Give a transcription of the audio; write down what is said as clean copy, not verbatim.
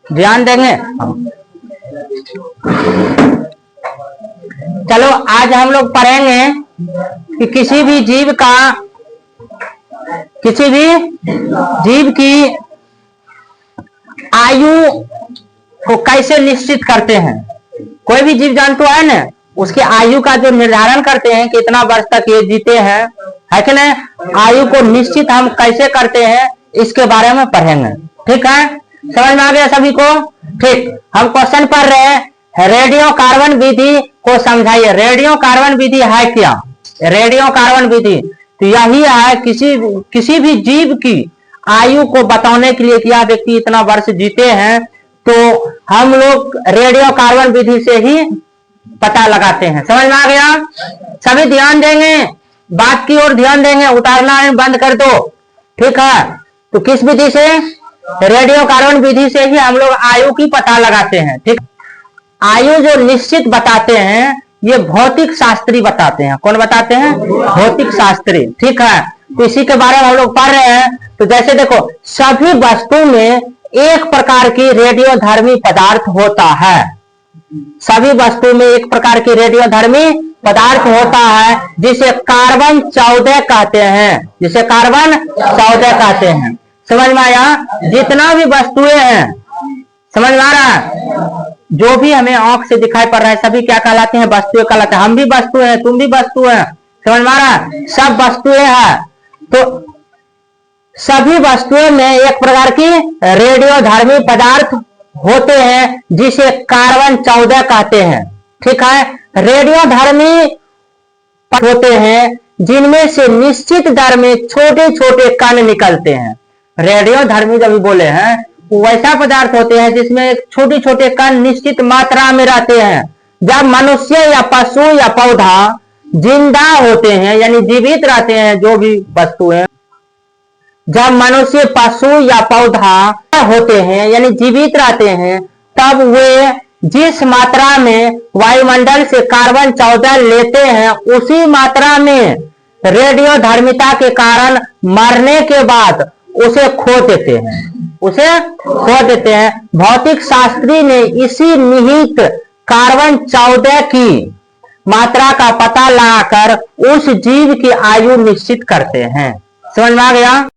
ध्यान देंगे। चलो आज हम लोग पढ़ेंगे कि किसी भी जीव की आयु को कैसे निश्चित करते हैं। कोई भी जीव जंतु है ना, उसकी आयु का जो निर्धारण करते हैं कि इतना वर्ष तक ये जीते हैं, है कि नहीं, आयु को निश्चित हम कैसे करते हैं इसके बारे में पढ़ेंगे। ठीक है, समझ में आ गया सभी को। ठीक, हम क्वेश्चन पढ़ रहे हैं, रेडियो कार्बन विधि को समझाइए। रेडियो कार्बन विधि है क्या? रेडियो कार्बन विधि तो यही है किसी भी जीव की आयु को बताने के लिए कि यह व्यक्ति इतना वर्ष जीते हैं, तो हम लोग रेडियो कार्बन विधि से ही पता लगाते हैं। समझ में आ गया? सभी ध्यान देंगे, बात की ओर ध्यान देंगे, उतारना बंद कर दो। ठीक है, तो किस विधि से? रेडियो कार्बन विधि से ही हम लोग आयु की पता लगाते हैं। ठीक, आयु जो निश्चित बताते हैं ये भौतिक शास्त्री बताते हैं। कौन बताते हैं? भौतिक शास्त्री। ठीक है, तो इसी के बारे में हम लोग पढ़ रहे हैं। तो जैसे देखो, सभी वस्तु में एक प्रकार की रेडियोधर्मी पदार्थ होता है। सभी वस्तु में एक प्रकार की रेडियोधर्मी पदार्थ होता है जिसे कार्बन 14 कहते हैं। जिसे कार्बन 14 कहते हैं। समझ में आया? जितना भी वस्तुएं हैं, समझ में आ रहा है, जो भी हमें आंख से दिखाई पड़ रहा है सभी क्या कहलाते हैं? वस्तुएं कहलाते हैं। हम भी वस्तु हैं, तुम भी वस्तु हैं। समझ में आ रहा है? सब वस्तुएं हैं। तो सभी वस्तुओं में एक प्रकार की रेडियोधर्मी पदार्थ होते हैं जिसे कार्बन 14 कहते हैं। ठीक है, रेडियोधर्मी होते हैं जिनमें से निश्चित दर में छोटे छोटे कण निकलते हैं। रेडियोधर्मी जब बोले हैं वो वैसा पदार्थ होते हैं जिसमें छोटे छोटे कण निश्चित मात्रा में रहते हैं। जब मनुष्य या पशु या पौधा जिंदा होते हैं, यानी जीवित रहते हैं, जो भी वस्तुएं, जब मनुष्य पशु या पौधा होते हैं यानी जीवित रहते हैं, तब वे जिस मात्रा में वायुमंडल से कार्बन 14 लेते हैं उसी मात्रा में रेडियोधर्मिता के कारण मरने के बाद उसे खो देते हैं। भौतिक शास्त्री ने इसी निहित कार्बन 14 की मात्रा का पता लगाकर उस जीव की आयु निश्चित करते हैं। समझ में आ गया?